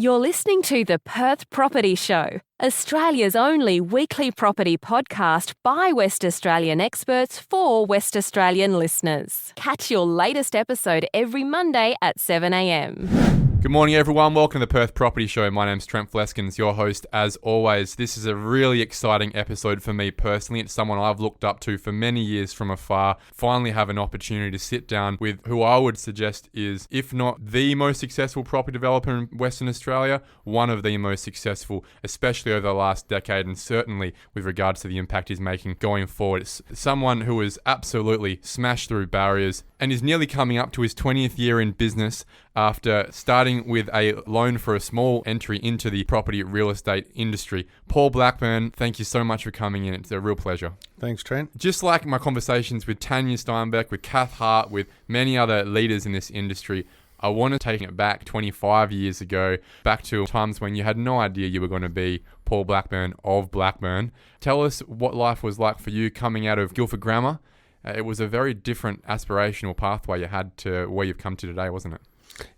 You're listening to the Perth Property Show, Australia's only weekly property podcast by West Australian experts for West Australian listeners. Catch your latest episode every Monday at 7 a.m. Good morning, everyone. Welcome to the Perth Property Show. My name's Trent Fleskens, your host as always. This is a really exciting episode for me personally. It's someone I've looked up to for many years from afar. Finally have an opportunity to sit down with who I would suggest is, if not the most successful property developer in Western Australia, one of the most successful, especially over the last decade, and certainly with regards to the impact he's making going forward. It's someone who has absolutely smashed through barriers and is nearly coming up to his 20th year in business after starting with a loan for a small entry into the property real estate industry. Paul Blackburne, thank you so much for coming in. It's a real pleasure. Thanks, Trent. Just like my conversations with Tanya Steinbeck, with Kath Hart, with many other leaders in this industry, I want to take it back 25 years ago, back to times when you had no idea you were going to be Paul Blackburne of Blackburne. Tell us what life was like for you coming out of Guildford Grammar. It was a very different aspirational pathway you had to where you've come to today, wasn't it?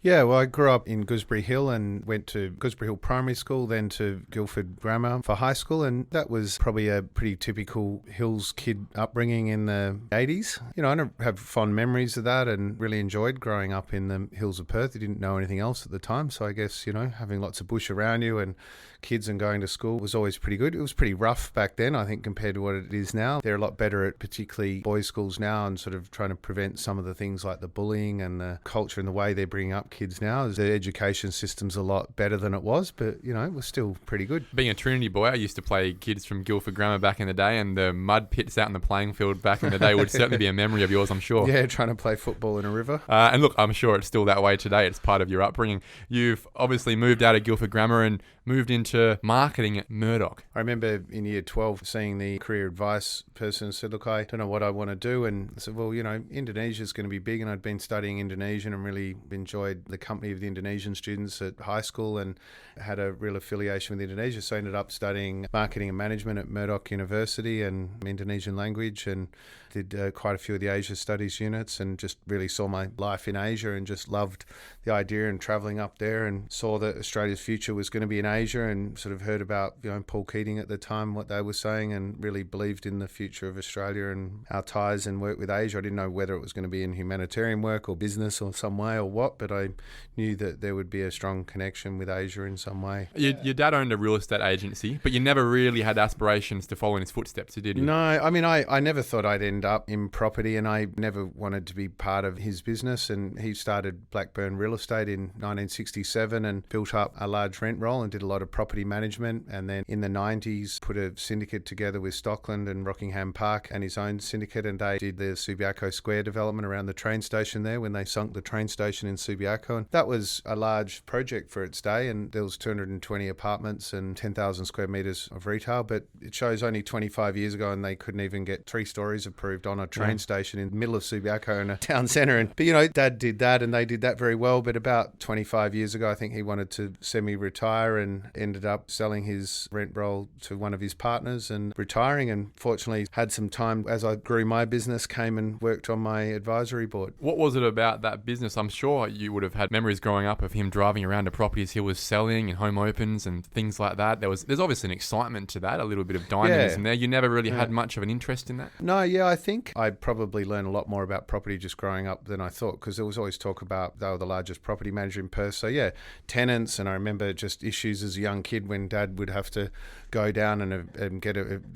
Yeah, well, I grew up in Gooseberry Hill and went to Gooseberry Hill Primary School, then to Guildford Grammar for high school, and that was probably a pretty typical Hills kid upbringing in the 80s. You know, I don't have fond memories of that and really enjoyed growing up in the hills of Perth. I didn't know anything else at the time, so I guess, you know, having lots of bush around you and kids and going to school was always pretty good. It was pretty rough back then, I think, compared to what it is now. They're a lot better at particularly boys' schools now and sort of trying to prevent some of the things like the bullying and the culture and the way they're bringing up kids now. The education system's a lot better than it was, but, you know, it was still pretty good. Being a Trinity boy, I used to play kids from Guildford Grammar back in the day, and the mud pits out in the playing field back in the day would certainly be a memory of yours, I'm sure. Yeah, trying to play football in a river. And look, I'm sure it's still that way today. It's part of your upbringing. You've obviously moved out of Guildford Grammar and moved into marketing at Murdoch. I remember in year 12 seeing the career advice person and said, look, I don't know what I want to do. And I said, well, you know, Indonesia's going to be big. And I'd been studying Indonesian and really enjoyed the company of the Indonesian students at high school and had a real affiliation with Indonesia. So I ended up studying marketing and management at Murdoch University and Indonesian language, and did quite a few of the Asia Studies units, and just really saw my life in Asia and just loved the idea and travelling up there, and saw that Australia's future was going to be in Asia, and sort of heard about, you know, Paul Keating at the time, what they were saying, and really believed in the future of Australia and our ties and work with Asia. I didn't know whether it was going to be in humanitarian work or business or some way or what, but I knew that there would be a strong connection with Asia in some way. Your dad owned a real estate agency, but you never really had aspirations to follow in his footsteps, did you? No, I mean, I never thought I'd end up in property, and I never wanted to be part of his business. And he started Blackburne Real Estate in 1967 and built up a large rent roll and did a lot of property management. And then in the 90s put a syndicate together with Stockland and Rockingham Park and his own syndicate, and they did the Subiaco Square development around the train station there when they sunk the train station in Subiaco. And that was a large project for its day, and there was 220 apartments and 10,000 square metres of retail, but it shows only 25 years ago and they couldn't even get 3 stories approved on a train station in the middle of Subiaco in a town centre. But, you know, Dad did that and they did that very well. But about 25 years ago, I think he wanted to semi-retire and ended up selling his rent roll to one of his partners and retiring. And fortunately had some time as I grew my business, came and worked on my advisory board. What was it about that business? I'm sure you would have had memories growing up of him driving around to properties he was selling and home opens and things like that. There's obviously an excitement to that, a little bit of dynamism there. You never really had much of an interest in that? No, yeah, I think I probably learned a lot more about property just growing up than I thought, because there was always talk about they were the largest property manager in Perth. So yeah, tenants, and I remember just issues as a young kid when Dad would have to go down and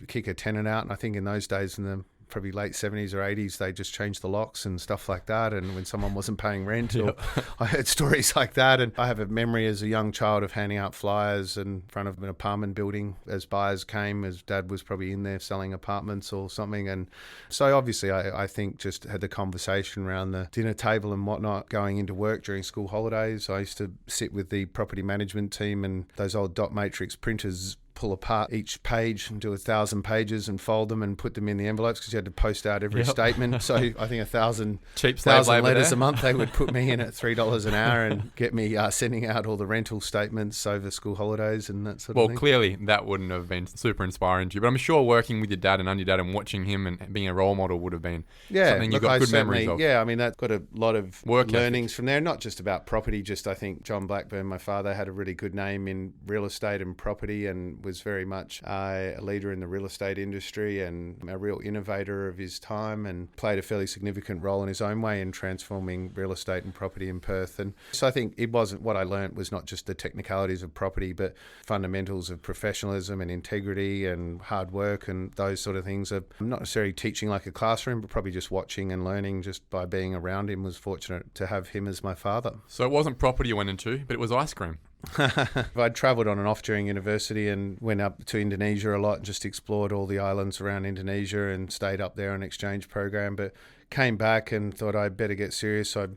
kick a tenant out. And I think in those days, in the probably late 70s or 80s, they just changed the locks and stuff like that, and when someone wasn't paying rent, or I heard stories like that. And I have a memory as a young child of handing out flyers in front of an apartment building as buyers came, as Dad was probably in there selling apartments or something. And so obviously I think just had the conversation around the dinner table and whatnot going into work during school holidays. I used to sit with the property management team, and those old dot matrix printers pull apart each page and do 1,000 pages and fold them and put them in the envelopes because you had to post out every statement. So I think 1,000 letters a month they would put me in at $3 an hour and get me sending out all the rental statements over school holidays and that sort of thing. Well, clearly that wouldn't have been super inspiring to you, but I'm sure working with your dad and under your dad and watching him and being a role model would have been something you got good memories of. Yeah, I mean, that's got a lot of learnings from there, not just about property, just I think John Blackburne, my father, had a really good name in real estate and property and was very much a leader in the real estate industry and a real innovator of his time and played a fairly significant role in his own way in transforming real estate and property in Perth. And so I think it wasn't, what I learnt was not just the technicalities of property, but fundamentals of professionalism and integrity and hard work and those sort of things. I'm not necessarily teaching like a classroom, but probably just watching and learning just by being around him. Was fortunate to have him as my father. So it wasn't property you went into, but it was ice cream. I'd travelled on and off during university and went up to Indonesia a lot and just explored all the islands around Indonesia and stayed up there on an exchange program, but came back and thought I'd better get serious. So I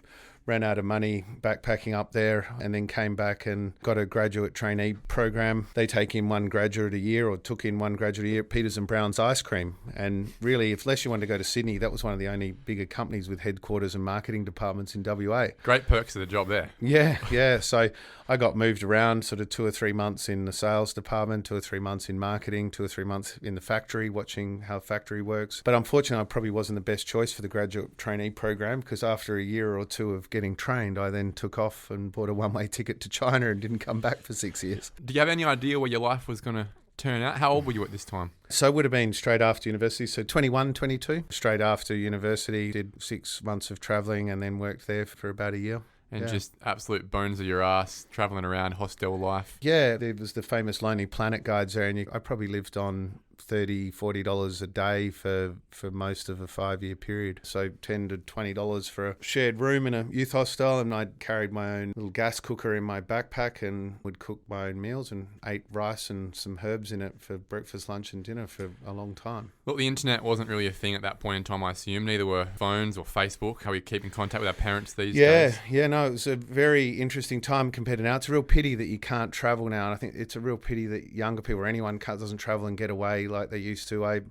ran out of money backpacking up there and then came back and got a graduate trainee program. They take in one graduate a year or took in one graduate a year at Peters and Brown's Ice Cream. And really, unless you wanted to go to Sydney, that was one of the only bigger companies with headquarters and marketing departments in WA. Great perks of the job there. Yeah. So I got moved around sort of 2 or 3 months in the sales department, 2 or 3 months in marketing, 2 or 3 months in the factory, watching how the factory works. But unfortunately, I probably wasn't the best choice for the graduate trainee program because after a year or two of getting trained, I then took off and bought a one-way ticket to China and didn't come back for 6 years. Do you have any idea where your life was going to turn out? How old were you at this time? So it would have been straight after university, so 21, 22. Straight after university, did 6 months of travelling and then worked there for about a year. And just absolute bones of your ass, travelling around, hostel life. Yeah, there was the famous Lonely Planet guides there, and I probably lived on $30, $40 a day for most of a 5-year period. So $10 to $20 for a shared room in a youth hostel, and I'd carried my own little gas cooker in my backpack and would cook my own meals and ate rice and some herbs in it for breakfast, lunch and dinner for a long time. Look, the internet wasn't really a thing at that point in time, I assume. Neither were phones or Facebook. How we keep in contact with our parents these days. Yeah, no, it was a very interesting time compared to now. It's a real pity that you can't travel now, and I think it's a real pity that younger people or anyone doesn't travel and get away like they used to. I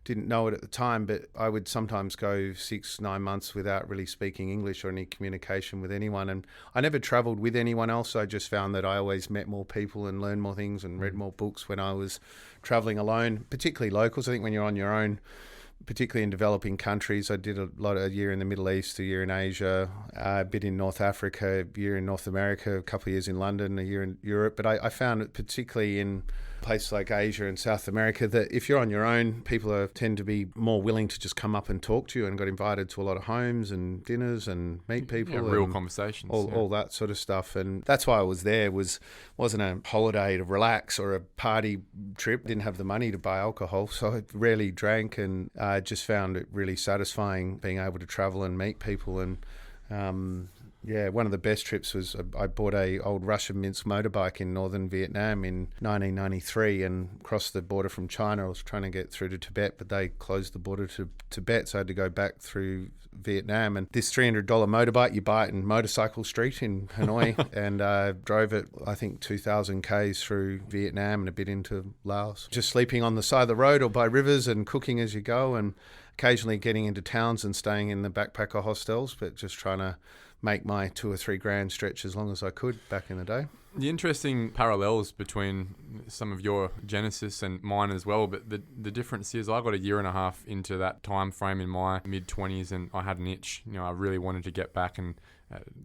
didn't know it at the time, but I would sometimes go 6-9 months without really speaking English or any communication with anyone. And I never travelled with anyone else. I just found that I always met more people and learned more things and read more books when I was travelling alone, particularly locals. I think when you're on your own, particularly in developing countries, I did a year in the Middle East, a year in Asia, a bit in North Africa, a year in North America, a couple of years in London, a year in Europe. But I found it particularly in places like Asia and South America that if you're on your own, people tend to be more willing to just come up and talk to you, and got invited to a lot of homes and dinners and meet people. Yeah, real conversations. All that sort of stuff. And that's why I was there. Wasn't a holiday to relax or a party trip. Didn't have the money to buy alcohol, so I rarely drank, and I just found it really satisfying being able to travel and meet people. And one of the best trips was I bought a old Russian Minsk motorbike in northern Vietnam in 1993 and crossed the border from China. I was trying to get through to Tibet, but they closed the border to Tibet, so I had to go back through Vietnam. And this $300 motorbike, you buy it in Motorcycle Street in Hanoi, and drove it, I think, 2,000 Ks through Vietnam and a bit into Laos. Just sleeping on the side of the road or by rivers and cooking as you go, and occasionally getting into towns and staying in the backpacker hostels, but just trying to make my 2 or 3 grand stretch as long as I could back in the day. The interesting parallels between some of your genesis and mine as well, but the difference is I got a year and a half into that time frame in my mid-20s and I had an itch. I really wanted to get back and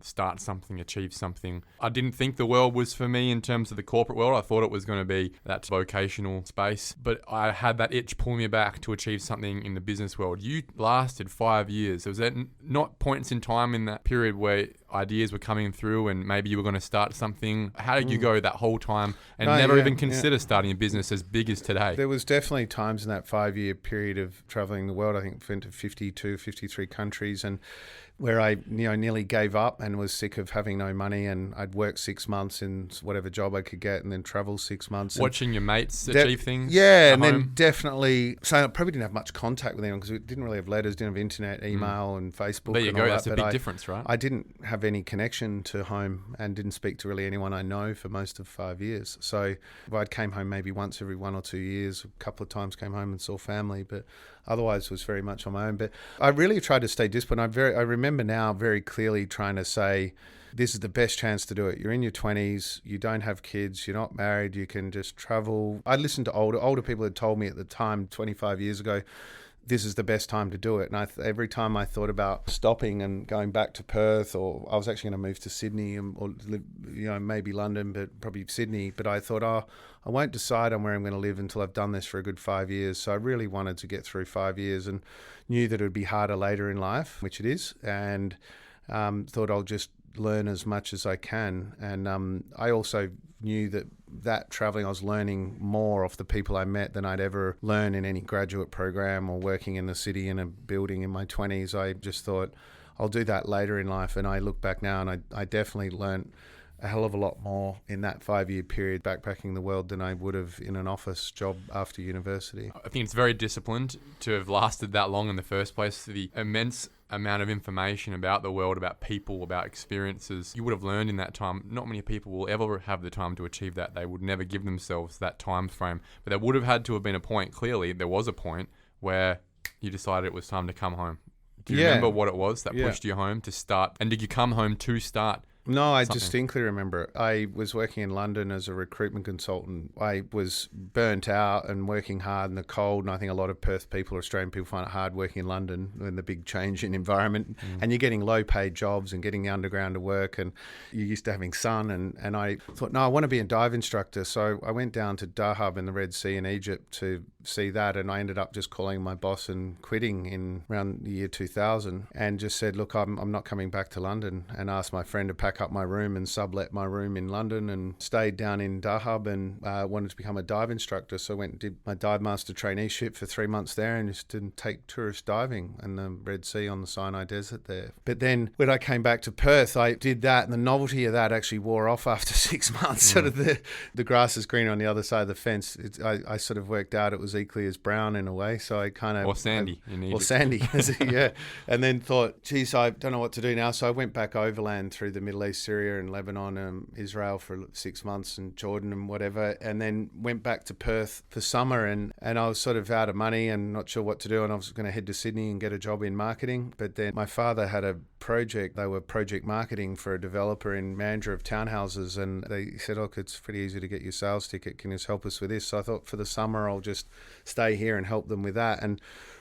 start something, achieve something. I didn't think the world was for me in terms of the corporate world. I thought it was going to be that vocational space, but I had that itch pulling me back to achieve something in the business world. You lasted 5 years. Was there not points in time in that period where ideas were coming through and maybe you were going to start something? How did you go that whole time and never even consider starting a business as big as today? There was definitely times in that 5-year period of traveling the world. I think went to 52, 53 countries, and where I nearly gave up and was sick of having no money, and I'd work 6 months in whatever job I could get and then travel 6 months. Watching your mates achieve things? Yeah, and then definitely, so I probably didn't have much contact with anyone because we didn't really have letters, didn't have internet, email and Facebook. There you and go, all that's that, a big difference, right? I didn't have any connection to home and didn't speak to really anyone I know for most of 5 years. So I came home maybe once every 1 or 2 years, a couple of times came home and saw family, but otherwise was very much on my own. But I really tried to stay disciplined. I remember now very clearly trying to say, this is the best chance to do it. You're in your 20s, you don't have kids, you're not married, you can just travel. I listened to older people had told me at the time, 25 years ago, this is the best time to do it. And every time I thought about stopping and going back to Perth, or I was actually going to move to Sydney or live, maybe London, but probably Sydney. But I thought, I won't decide on where I'm going to live until I've done this for a good 5 years. So I really wanted to get through 5 years and knew that it would be harder later in life, which it is. And thought I'll just learn as much as I can. And I also knew that traveling, I was learning more off the people I met than I'd ever learn in any graduate program or working in the city in a building in my 20s. I just thought I'll do that later in life. And I look back now and I definitely learned a hell of a lot more in that 5-year period backpacking the world than I would have in an office job after university. I think it's very disciplined to have lasted that long in the first place. The immense amount of information about the world, about people, about experiences you would have learned in that time. Not many people will ever have the time to achieve that. They would never give themselves that time frame. But there would have had to have been a point, clearly there was a point, where you decided it was time to come home. Do you remember what it was that pushed you home to start? And did you come home to start? No, I something? distinctly remember it. I was working in London as a recruitment consultant. I was burnt out and working hard in the cold, and I think a lot of Perth people or Australian people find it hard working in London in the big change in environment. And you're getting low-paid jobs and getting underground to work, and you're used to having sun. And I thought, no, I want to be a dive instructor. So I went down to Dahab in the Red Sea in Egypt to see that, and I ended up just calling my boss and quitting in around the year 2000 and just said, look, I'm not coming back to London, and asked my friend to pack up my room and sublet my room in London and stayed down in Dahab and wanted to become a dive instructor. So I went and did my dive master traineeship for 3 months there and just didn't take tourist diving in the Red Sea on the Sinai Desert there. But then when I came back to Perth, I did that, and the novelty of that actually wore off after 6 months. Sort of the grass is greener on the other side of the fence. I sort of worked out it was equally as brown in a way. So I kind of... Or sandy. Or sandy, yeah. And then thought, geez, I don't know what to do now. So I went back overland through the Middle East, Syria and Lebanon, Israel for 6 months, and Jordan and whatever, and then went back to Perth for summer, and I was sort of out of money and not sure what to do, and I was going to head to Sydney and get a job in marketing. But then my father had a project. They were project marketing for a developer in Mandurah of townhouses, and they said, look, it's pretty easy to get your sales ticket. Can you just help us with this? So I thought for the summer I'll just stay here and help them with that, and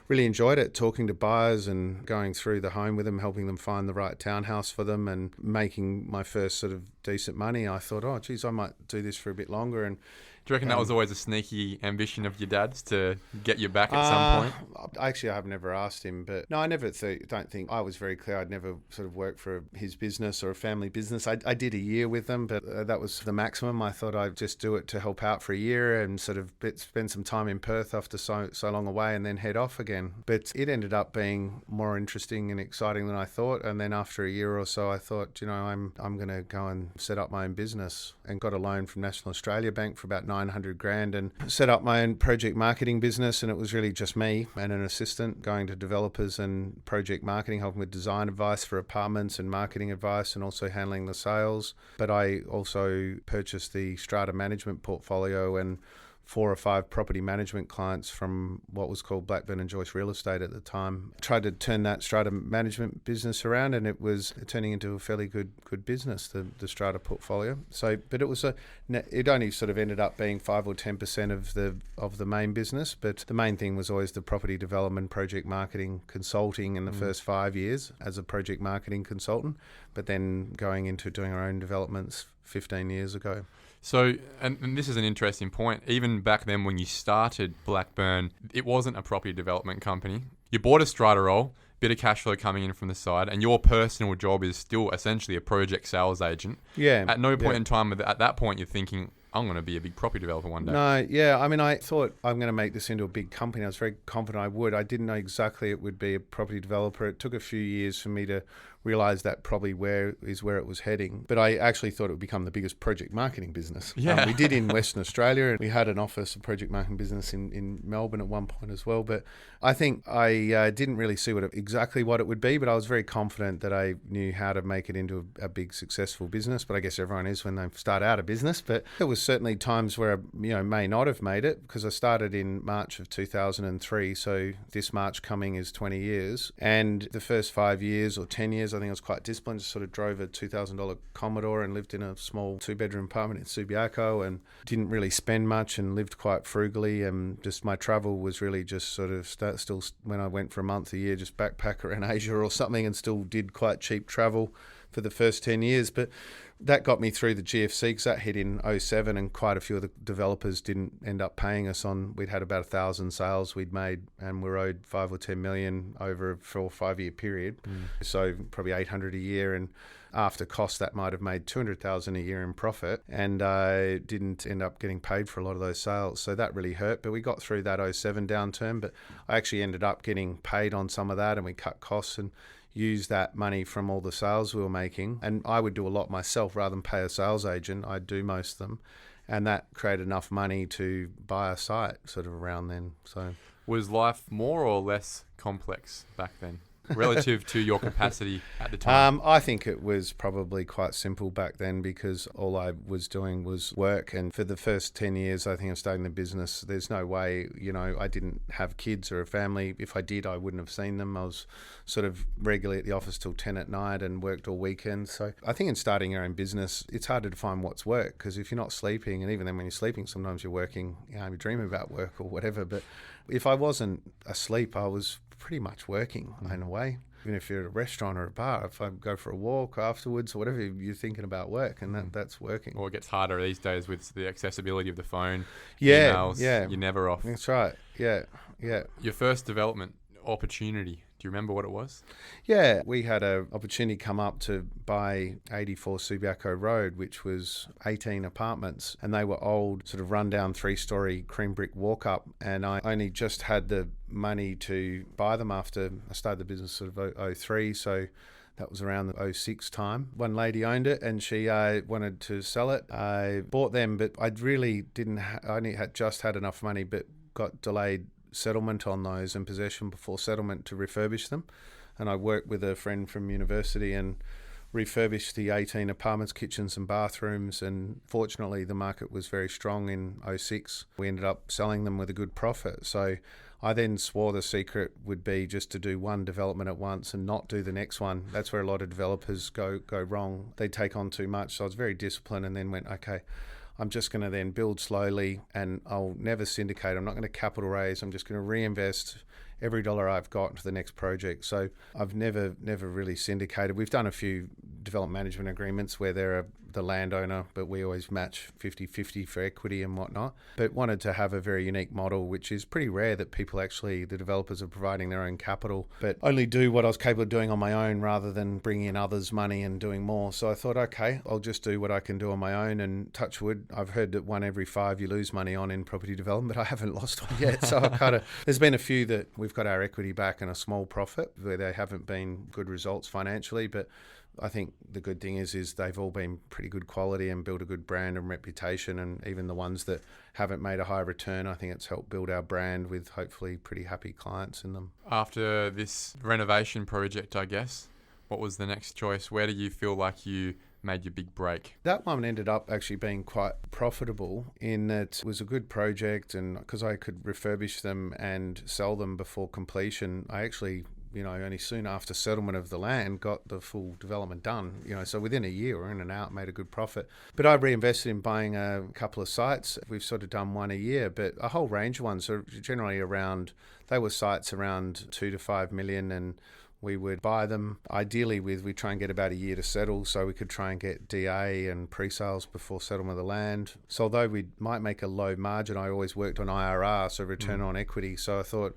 really enjoyed it, talking to buyers and going through the home with them, helping them find the right townhouse for them and making my first sort of decent money. I thought, oh, geez, I might do this for a bit longer. And do you reckon that was always a sneaky ambition of your dad's to get you back at some point? Actually, I've never asked him, but no, I never don't think I was very clear. I'd never sort of worked for his business or a family business. I did a year with them, but that was the maximum. I thought I'd just do it to help out for a year and sort of spend some time in Perth after so long away and then head off again. But it ended up being more interesting and exciting than I thought. And then after a year or so, I thought, I'm going to go and set up my own business, and got a loan from National Australia Bank for about $900,000 and set up my own project marketing business. And it was really just me and an assistant going to developers and project marketing, helping with design advice for apartments and marketing advice, and also handling the sales. But I also purchased the strata management portfolio and 4 or 5 property management clients from what was called Blackburne and Joyce Real Estate at the time. Tried to turn that strata management business around, and it was turning into a fairly good business, the strata portfolio. So, but it only sort of ended up being 5 or 10% of the main business. But the main thing was always the property development, project marketing, consulting in the first 5 years as a project marketing consultant. But then going into doing our own developments 15 years ago. So, and this is an interesting point. Even back then when you started Blackburne, it wasn't a property development company. You bought a strata role, bit of cash flow coming in from the side, and your personal job is still essentially a project sales agent. Yeah. At no point in time at that point you're thinking, I'm going to be a big property developer one day. No, yeah. I mean, I thought I'm going to make this into a big company. I was very confident I would. I didn't know exactly it would be a property developer. It took a few years for me to realize that probably where it was heading. But I actually thought it would become the biggest project marketing business. Yeah. We did in Western Australia, and we had an office of project marketing business in Melbourne at one point as well. But I think I didn't really see exactly what it would be, but I was very confident that I knew how to make it into a big successful business. But I guess everyone is when they start out a business. But there was certainly times where I may not have made it, because I started in March of 2003. So this March coming is 20 years. And the first 5 years or 10 years, I think I was quite disciplined. Just sort of drove a $2,000 Commodore and lived in a small 2-bedroom apartment in Subiaco, and didn't really spend much and lived quite frugally. And just my travel was really just sort of still when I went for a month a year, just backpack around Asia or something, and still did quite cheap travel for the first 10 years. But that got me through the GFC, because that hit in 2007, and quite a few of the developers didn't end up paying us on. We'd had about 1,000 sales we'd made, and we're owed 5 or 10 million over a 4 or 5 year period. So probably 800 a year, and after cost that might have made 200,000 a year in profit, and I didn't end up getting paid for a lot of those sales. So that really hurt, but we got through that 2007 downturn. But I actually ended up getting paid on some of that, and we cut costs and use that money from all the sales we were making. And I would do a lot myself rather than pay a sales agent. I'd do most of them. And that created enough money to buy a site sort of around then. So Was life more or less complex back then, relative to your capacity at the time? I think it was probably quite simple back then, because all I was doing was work. And for the first 10 years, I think of starting the business, there's no way, I didn't have kids or a family. If I did, I wouldn't have seen them. I was sort of regularly at the office till 10 at night and worked all weekend. So I think in starting your own business, it's harder to find what's work, because if you're not sleeping, and even then when you're sleeping, sometimes you're working, you dream about work or whatever. But if I wasn't asleep, I was pretty much working in a way. Even if you're at a restaurant or a bar, if I go for a walk afterwards or whatever, you're thinking about work, and that's working. Or it gets harder these days with the accessibility of the phone, yeah, emails, yeah. you're never off. That's right, yeah. Your first development opportunity, do you remember what it was? Yeah, we had an opportunity come up to buy 84 Subiaco Road, which was 18 apartments, and they were old, sort of rundown 3-story cream brick walk-up, and I only just had the money to buy them after I started the business sort of 2003, so that was around the 2006 time. One lady owned it, and she wanted to sell it. I bought them, but I really didn't. I only had just had enough money, but got delayed settlement on those and possession before settlement to refurbish them. And I worked with a friend from university and refurbished the 18 apartments, kitchens and bathrooms, and fortunately the market was very strong in 2006. We ended up selling them with a good profit. So I then swore the secret would be just to do one development at once and not do the next one. That's where a lot of developers go wrong. They take on too much. So I was very disciplined, and then went, okay, I'm just going to then build slowly, and I'll never syndicate. I'm not going to capital raise. I'm just going to reinvest every dollar I've got into the next project. So I've never really syndicated. We've done a few development management agreements where they're the landowner, but we always match 50-50 for equity and whatnot. But wanted to have a very unique model, which is pretty rare that people actually, the developers are providing their own capital, but only do what I was capable of doing on my own rather than bringing in others' money and doing more. So I thought, okay, I'll just do what I can do on my own, and touch wood. I've heard that 1 every 5 you lose money on in property development, but I haven't lost one yet. So I there's been a few that we've got our equity back and a small profit where they haven't been good results financially, but I think the good thing is they've all been pretty good quality and built a good brand and reputation, and even the ones that haven't made a high return, I think it's helped build our brand with hopefully pretty happy clients in them. After this renovation project, I guess, what was the next choice? Where do you feel like you made your big break? That one ended up actually being quite profitable in that it was a good project, and because I could refurbish them and sell them before completion, I actually only soon after settlement of the land got the full development done, so within a year or in and out, made a good profit. But I reinvested in buying a couple of sites. We've sort of done one a year, but a whole range of ones are generally they were sites around 2 to 5 million, and we would buy them ideally we try and get about a year to settle, so we could try and get DA and pre-sales before settlement of the land. So although we might make a low margin, I always worked on IRR, so return on equity. So I thought,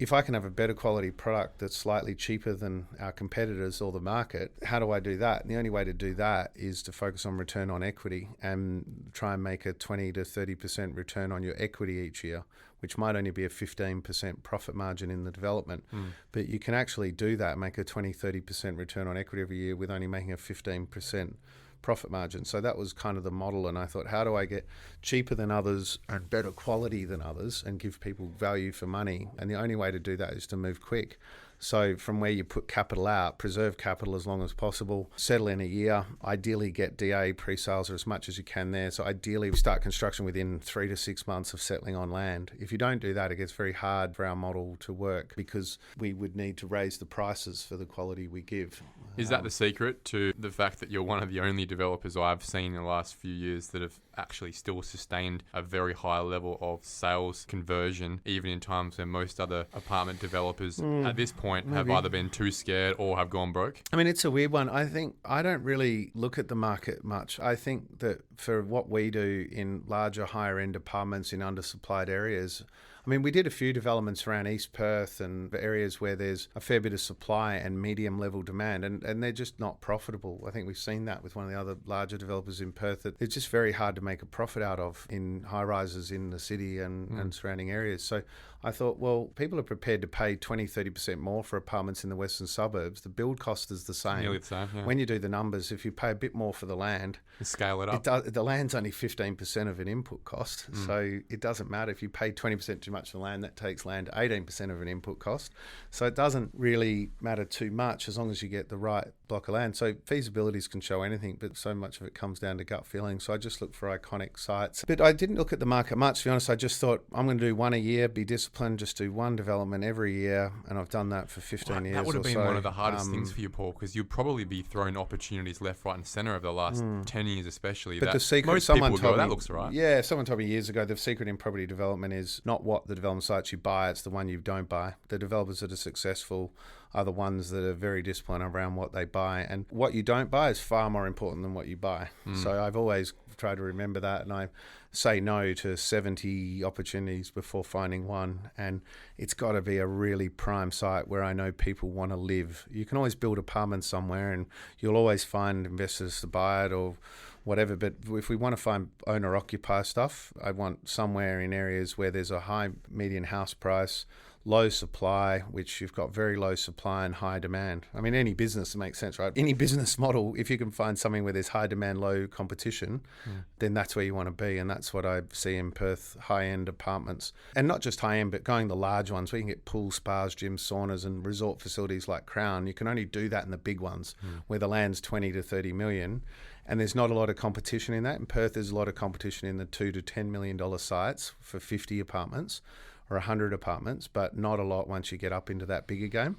if I can have a better quality product that's slightly cheaper than our competitors or the market, how do I do that? And the only way to do that is to focus on return on equity and try and make a 20 to 30% return on your equity each year, which might only be a 15% profit margin in the development. But you can actually do that, make a 20, 30% return on equity every year with only making a 15% profit margin. So that was kind of the model. And I thought, how do I get cheaper than others and better quality than others and give people value for money? And the only way to do that is to move quick. So from where you put capital out, preserve capital as long as possible, settle in a year, ideally get DA pre-sales or as much as you can there. So ideally we start construction within 3 to 6 months of settling on land. If you don't do that, it gets very hard for our model to work because we would need to raise the prices for the quality we give. Is that the secret to the fact that you're one of the only developers I've seen in the last few years that have actually still sustained a very high level of sales conversion, even in times when most other apartment developers at this point have either been too scared or have gone broke? I mean, it's a weird one. I think I don't really look at the market much. I think that for what we do in larger, higher end apartments in undersupplied areas, I mean, we did a few developments around East Perth and areas where there's a fair bit of supply and medium level demand, and they're just not profitable. I think we've seen that with one of the other larger developers in Perth, that it's just very hard to make a profit out of in high rises in the city and surrounding areas. So I thought, well, people are prepared to pay 20, 30% more for apartments in the western suburbs. The build cost is the same. Nearly the same, yeah. When you do the numbers, if you pay a bit more for the land, You scale it up. the land's only 15% of an input cost. So it doesn't matter if you pay 20% too much for land, that takes land 18% of an input cost. So it doesn't really matter too much as long as you get the right block of land. So feasibilities can show anything, but so much of it comes down to gut feeling. So I just look for iconic sites. But I didn't look at the market much, to be honest. I just thought, I'm going to do one a year, be disciplined, just do one development every year. And I've done that for 15 years. That would have been so. one of the hardest things for you, Paul, because you'd probably be thrown opportunities left, right and centre over the last 10 years especially. But that the secret, most someone people told go, me, that looks right. Yeah, someone told me years ago, the secret in property development is not what the development sites you buy, it's the one you don't buy. The developers that are successful are the ones that are very disciplined around what they buy. And what you don't buy is far more important than what you buy. So I've always tried to remember that, and I say no to 70 opportunities before finding one. And it's got to be a really prime site where I know people want to live. You can always build apartments somewhere and you'll always find investors to buy it or whatever, but if we want to find owner-occupier stuff, I want somewhere in areas where there's a high median house price, low supply, which you've got very low supply and high demand. I mean, any business makes sense, right? Any business model, if you can find something where there's high demand, low competition, then that's where you want to be. And that's what I see in Perth, high-end apartments. And not just high-end, but going the large ones where you can get pools, spas, gyms, saunas and resort facilities like Crown. You can only do that in the big ones where the land's 20 to 30 million. And there's not a lot of competition in that. In Perth, there's a lot of competition in the $2 to $10 million sites for 50 apartments or 100 apartments, but not a lot once you get up into that bigger game.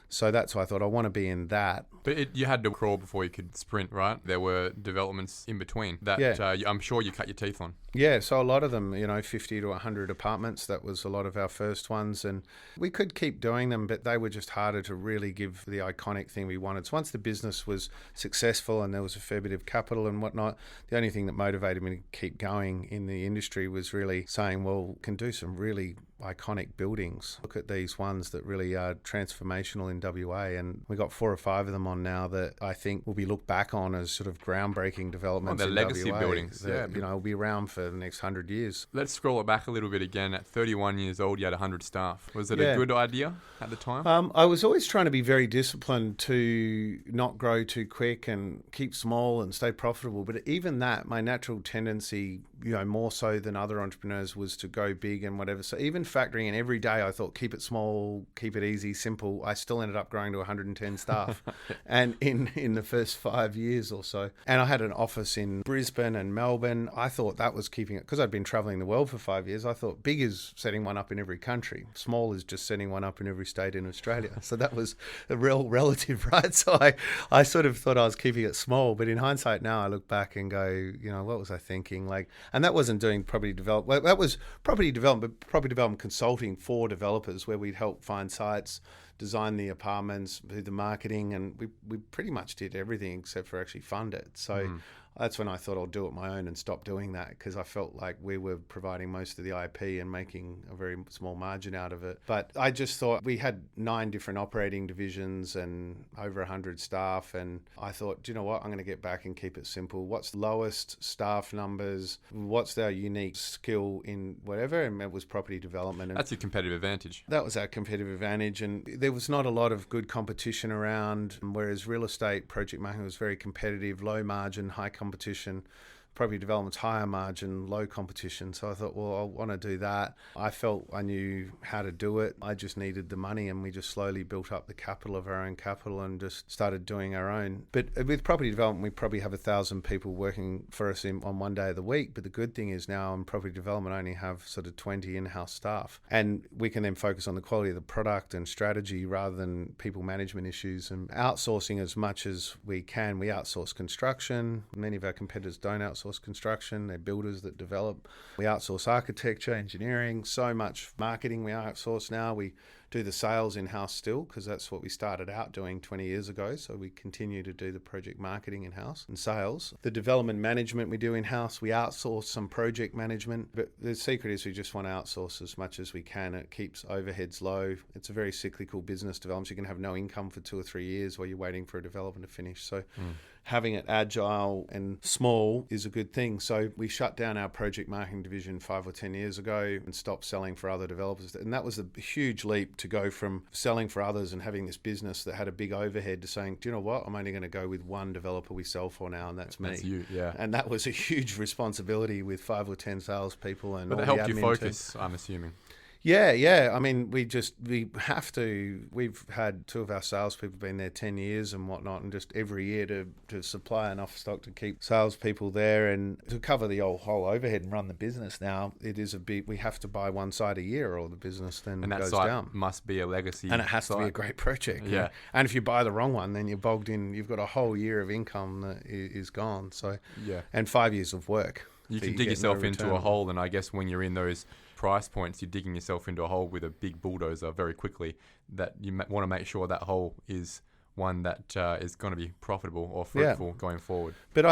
So that's why I thought I want to be in that. But you had to crawl before you could sprint, right? There were developments in between that I'm sure you cut your teeth on. Yeah, so a lot of them, 50 to 100 apartments. That was a lot of our first ones. And we could keep doing them, but they were just harder to really give the iconic thing we wanted. So once the business was successful and there was a fair bit of capital and whatnot, the only thing that motivated me to keep going in the industry was really saying, well, can do some really iconic buildings. Look at these ones that really are transformational in WA, and we got 4 or 5 of them on now that I think will be looked back on as sort of groundbreaking developments. They're in legacy WA buildings, that, will be around for the next 100 years. Let's scroll it back a little bit again. At 31 years old, you had 100 staff. Was it a good idea at the time? I was always trying to be very disciplined to not grow too quick and keep small and stay profitable. But even that, my natural tendency, more so than other entrepreneurs, was to go big and whatever. So even factoring in every day, I thought, keep it small, keep it easy, simple. I still ended up growing to 110 staff and in the first 5 years or so. And I had an office in Brisbane and Melbourne. I thought that was keeping it, because I'd been traveling the world for 5 years. I thought big is setting one up in every country. Small is just setting one up in every state in Australia. So that was a real relative, right? So I sort of thought I was keeping it small. But in hindsight now, I look back and go, what was I thinking? And that wasn't doing property development. Well, that was property development, but property development consulting for developers, where we'd help find sites, design the apartments, do the marketing, and we pretty much did everything except for actually fund it. So that's when I thought I'll do it my own and stop doing that, because I felt like we were providing most of the IP and making a very small margin out of it. But I just thought we had 9 different operating divisions and over 100 staff, and I thought, do you know what, I'm going to get back and keep it simple. What's the lowest staff numbers? What's our unique skill in whatever? And it was property development. And that's your competitive advantage. that was our competitive advantage, and there was not a lot of good competition around, whereas real estate project marketing was very competitive, low margin, high competition. Property development's higher margin, low competition. So I thought, well, I want to do that. I felt I knew how to do it. I just needed the money, and we just slowly built up the capital of our own capital and just started doing our own. But with property development, we probably have 1,000 people working for us on one day of the week. But the good thing is now in property development, I only have sort of 20 in-house staff. And we can then focus on the quality of the product and strategy rather than people management issues, and outsourcing as much as we can. We outsource construction. Many of our competitors don't outsource construction. They're builders that develop. We outsource architecture, engineering, so much marketing we outsource now. We do the sales in-house still, because that's what we started out doing 20 years ago. So we continue to do the project marketing in-house and sales. The development management we do in-house. We outsource some project management. But the secret is we just want to outsource as much as we can. It keeps overheads low. It's a very cyclical business development. So you can have no income for 2 or 3 years while you're waiting for a development to finish. So having it agile and small is a good thing. So we shut down our project marketing division 5 or 10 years ago and stopped selling for other developers. And that was a huge leap to go from selling for others and having this business that had a big overhead to saying, do you know what, I'm only going to go with one developer we sell for now, and that's me. That's you, yeah. And that was a huge responsibility with 5 or 10 salespeople. And but that helped you focus, I'm assuming. Yeah. I mean, we have to. We've had 2 of our salespeople been there 10 years and whatnot, and just every year to supply enough stock to keep salespeople there and to cover the whole overhead and run the business. Now it is a bit. We have to buy one site a year, or the business then and that goes site down. Must be a legacy, and it has site. to be a great project. Yeah. And if you buy the wrong one, then you're bogged in. You've got a whole year of income that is gone. So and 5 years of work. You can dig yourself into a hole, and I guess when you're in those price points, you're digging yourself into a hole with a big bulldozer very quickly, that you want to make sure that hole is one that is going to be profitable or fruitful going forward. But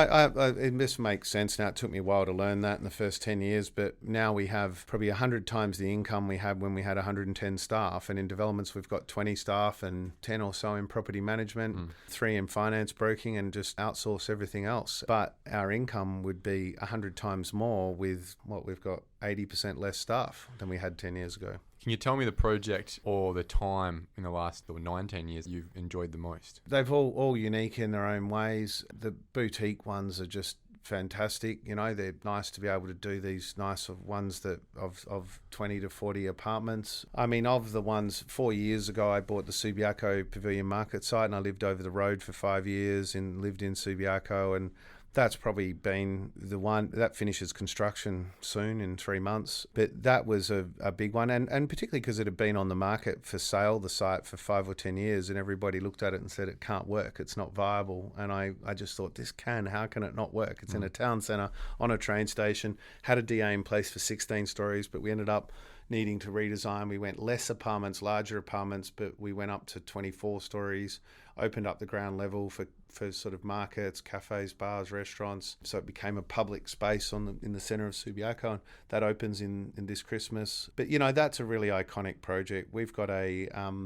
it just makes sense now. It took me a while to learn that in the first 10 years, but now we have probably 100 times the income we had when we had 110 staff. And in developments, we've got 20 staff and 10 or so in property management, 3 in finance broking, and just outsource everything else. But our income would be 100 times more with what we've got 80% less staff than we had 10 years ago. Can you tell me the project or the time in the last 9-10 years you've enjoyed the most? They've all unique in their own ways. The boutique ones are just fantastic. You know, they're nice to be able to do these nice ones that of 20 to 40 apartments. I mean, of the ones 4 years ago, I bought the Subiaco Pavilion Market site, and I lived over the road for 5 years and lived in Subiaco, and that's probably been the one that finishes construction soon in 3 months. But that was a big one, and particularly because it had been on the market for sale, the site, for 5 or 10 years, and everybody looked at it and said it can't work, it's not viable. And I just thought, how can it not work? It's in a town centre, on a train station, had a DA in place for 16 stories, but we ended up needing to redesign. We went less apartments, larger apartments, but we went up to 24 stories, opened up the ground level for sort of markets, cafes, bars, restaurants. So it became a public space in the centre of Subiaco, and that opens in this Christmas. But, you know, that's a really iconic project. We've got a...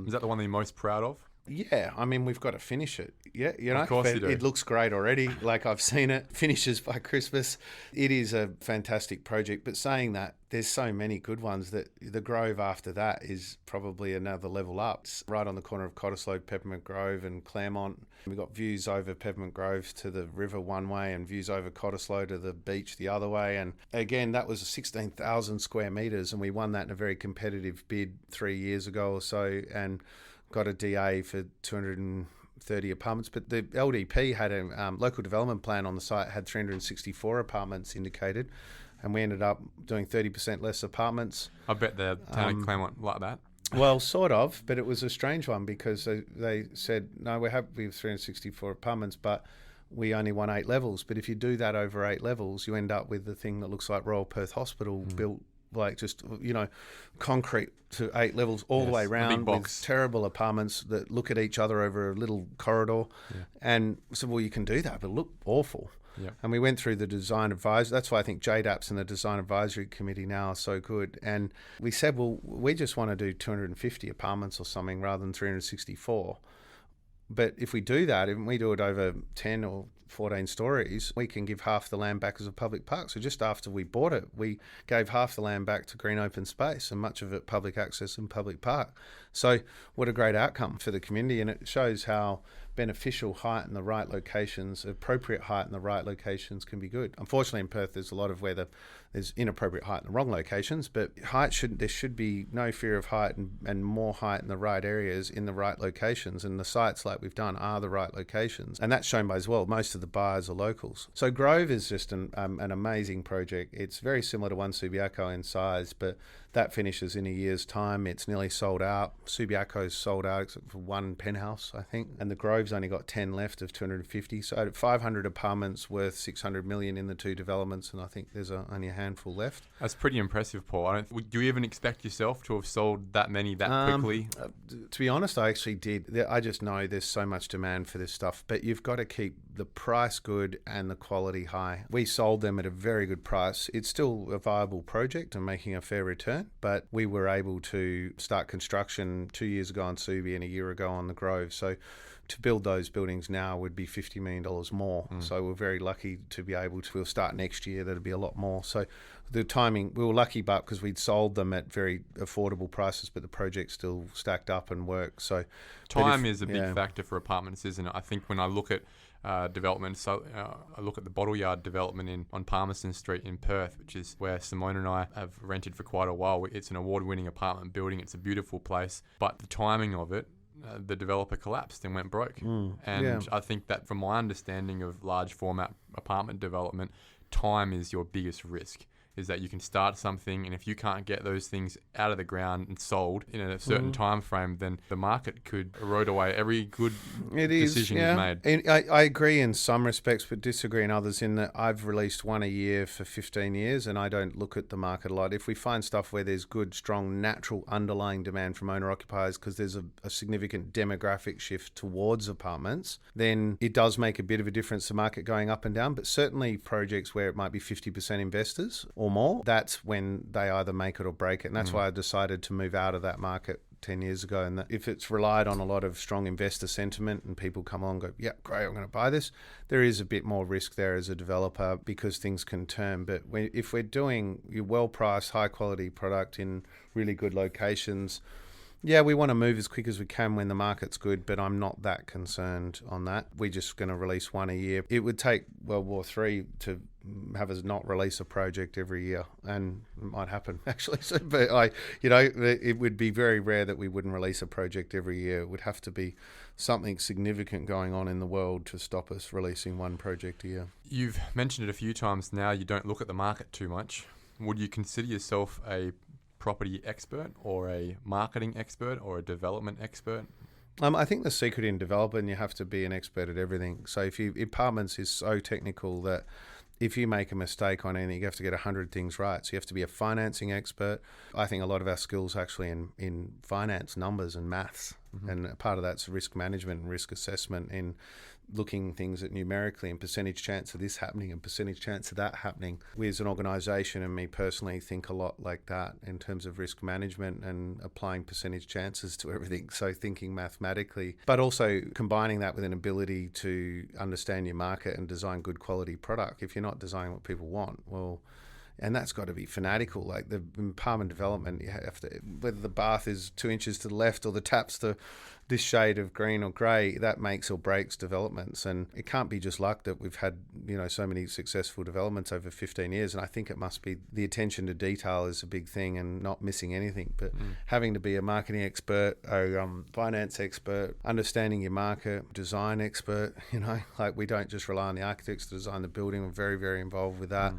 Is that the one that you're most proud of? Yeah, I mean, we've got to finish it. Yeah, you know, of course you do. It looks great already. Like, I've seen it. Finishes by Christmas. It is a fantastic project. But saying that, there's so many good ones that the Grove after that is probably another level up. It's right on the corner of Cottesloe, Peppermint Grove and Claremont. We've got views over Peppermint Grove to the river one way and views over Cottesloe to the beach the other way. And again, that was 16,000 square metres, and we won that in a very competitive bid 3 years ago or so, and got a DA for 230 apartments. But the LDP had a local development plan on the site, had 364 apartments indicated, and we ended up doing 30% less apartments. I bet the town of Claremont like that. Well, sort of, but it was a strange one because they said, no, we have 364 apartments, but we only want 8 levels. But if you do that over 8 levels, you end up with the thing that looks like Royal Perth Hospital built like just, concrete to 8 levels all the way Yes, a big around with box. terrible apartments that look at each other over a little corridor. Yeah. And so, well, you can do that, but look awful. Yeah. And we went through the design advisory. That's why I think JDAPS and the design advisory committee now are so good. And we said, well, we just want to do 250 apartments or something rather than 364. But if we do that, if we do it over 10 or 14 stories, we can give half the land back as a public park. So just after we bought it, we gave half the land back to green open space and much of it public access and public park. So what a great outcome for the community. And it shows how beneficial height in the right locations, appropriate height in the right locations can be good. Unfortunately, in Perth, there's a lot of where there's inappropriate height in the wrong locations, but there should be no fear of height and more height in the right areas in the right locations. And the sites like we've done are the right locations. And that's shown by as well, most of the buyers are locals. So Grove is just an amazing project. It's very similar to One Subiaco in size, but that finishes in a year's time. It's nearly sold out. Subiaco's sold out except for one penthouse, I think. And the Grove's only got 10 left of 250. So 500 apartments worth 600 million in the two developments, and I think there's only a handful left. That's pretty impressive, Paul. Do you even expect yourself to have sold that many that quickly? To be honest, I actually did. I just know there's so much demand for this stuff, but you've got to keep the price good and the quality high. We sold them at a very good price. It's still a viable project and making a fair return, but we were able to start construction 2 years ago on Subi and a year ago on the Grove. So to build those buildings now would be $50 million more. So we're very lucky to be able to. We'll start next year. That'll be a lot more. So the timing, we were lucky, but because we'd sold them at very affordable prices, but the project still stacked up and worked. So time is a big factor for apartments, isn't it? I think when I look at development, I look at the Bottle Yard development on Palmerston Street in Perth, which is where Simone and I have rented for quite a while. It's an award-winning apartment building. It's a beautiful place, but the timing of it, the developer collapsed and went broke. I think that from my understanding of large format apartment development, time is your biggest risk. Is that you can start something, and if you can't get those things out of the ground and sold in a certain time frame, then the market could erode away every good decision you've made. And I agree in some respects, but disagree in others, in that I've released one a year for 15 years, and I don't look at the market a lot. If we find stuff where there's good, strong, natural underlying demand from owner-occupiers because there's a significant demographic shift towards apartments, then it does make a bit of a difference, the market going up and down. But certainly projects where it might be 50% investors or more, that's when they either make it or break it. And that's why I decided to move out of that market 10 years ago. And that if it's relied on a lot of strong investor sentiment and people come on and go, yeah, great, I'm going to buy this, there is a bit more risk there as a developer because things can turn. But if we're doing your well-priced, high-quality product in really good locations, yeah, we want to move as quick as we can when the market's good, but I'm not that concerned on that. We're just going to release one a year. It would take World War III to have us not release a project every year, and it might happen actually. So, but it would be very rare that we wouldn't release a project every year. It would have to be something significant going on in the world to stop us releasing one project a year. You've mentioned it a few times now. You don't look at the market too much. Would you consider yourself a property expert or a marketing expert or a development expert? I think the secret in development, you have to be an expert at everything. So apartments is so technical that if you make a mistake on anything, you have to get 100 things right. So you have to be a financing expert. I think a lot of our skills actually in finance, numbers and maths. And part of that's risk management and risk assessment in looking things at numerically and percentage chance of this happening and percentage chance of that happening. We as an organisation and me personally think a lot like that in terms of risk management and applying percentage chances to everything. So thinking mathematically, but also combining that with an ability to understand your market and design good quality product. If you're not designing what people want, well, and that's got to be fanatical. Like the apartment development, you have to, whether the bath is 2 inches to the left or the tap's to this shade of green or grey, that makes or breaks developments. And it can't be just luck that we've had, so many successful developments over 15 years. And I think it must be the attention to detail is a big thing and not missing anything. But having to be a marketing expert, a finance expert, understanding your market, design expert, like we don't just rely on the architects to design the building. We're very, very involved with that.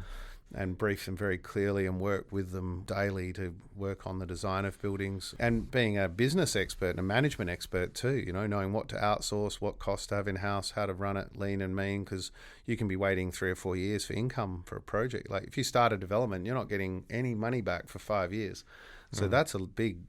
and brief them very clearly and work with them daily to work on the design of buildings. And being a business expert and a management expert too, knowing what to outsource, what costs to have in-house, how to run it lean and mean, because you can be waiting 3 or 4 years for income for a project. Like if you start a development, you're not getting any money back for 5 years. So that's a big,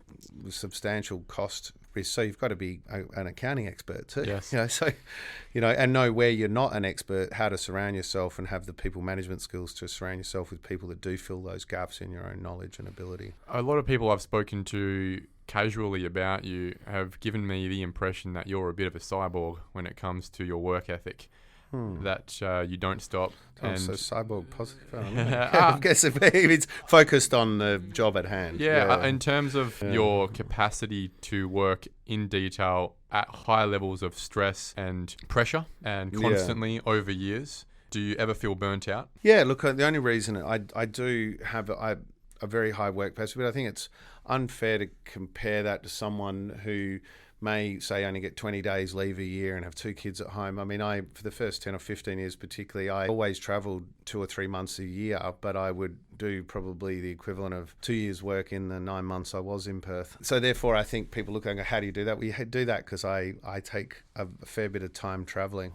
substantial cost risk. So you've got to be an accounting expert too. Yes. And know where you're not an expert, how to surround yourself and have the people management skills to surround yourself with people that do fill those gaps in your own knowledge and ability. A lot of people I've spoken to casually about you have given me the impression that you're a bit of a cyborg when it comes to your work ethic. That you don't stop. So cyborg positive. I guess if it's focused on the job at hand. Yeah. In terms of your capacity to work in detail at high levels of stress and pressure and constantly over years, do you ever feel burnt out? Yeah, look, the only reason I do have a very high work capacity, but I think it's unfair to compare that to someone who may say only get 20 days leave a year and have 2 kids at home. I mean, for the first 10 or 15 years particularly, I always travelled 2 or 3 months a year, but I would do probably the equivalent of 2 years' work in the 9 months I was in Perth. So therefore, I think people look and go, how do you do that? We do that because I take a fair bit of time travelling.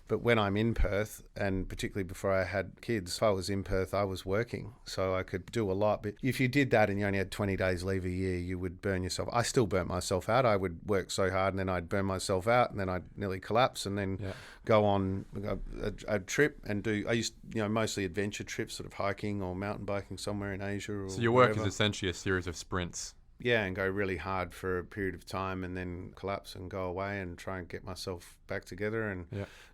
But when I'm in Perth, and particularly before I had kids, if I was in Perth, I was working, so I could do a lot. But if you did that and you only had 20 days leave a year, you would burn yourself. I still burnt myself out. I would work so hard and then I'd burn myself out and then I'd nearly collapse and then go on a trip and do, I used, mostly adventure trips, sort of hiking or mountain biking somewhere in Asia or So your work wherever. is essentially a series of sprints. Yeah, and go really hard for a period of time and then collapse and go away and try and get myself back together and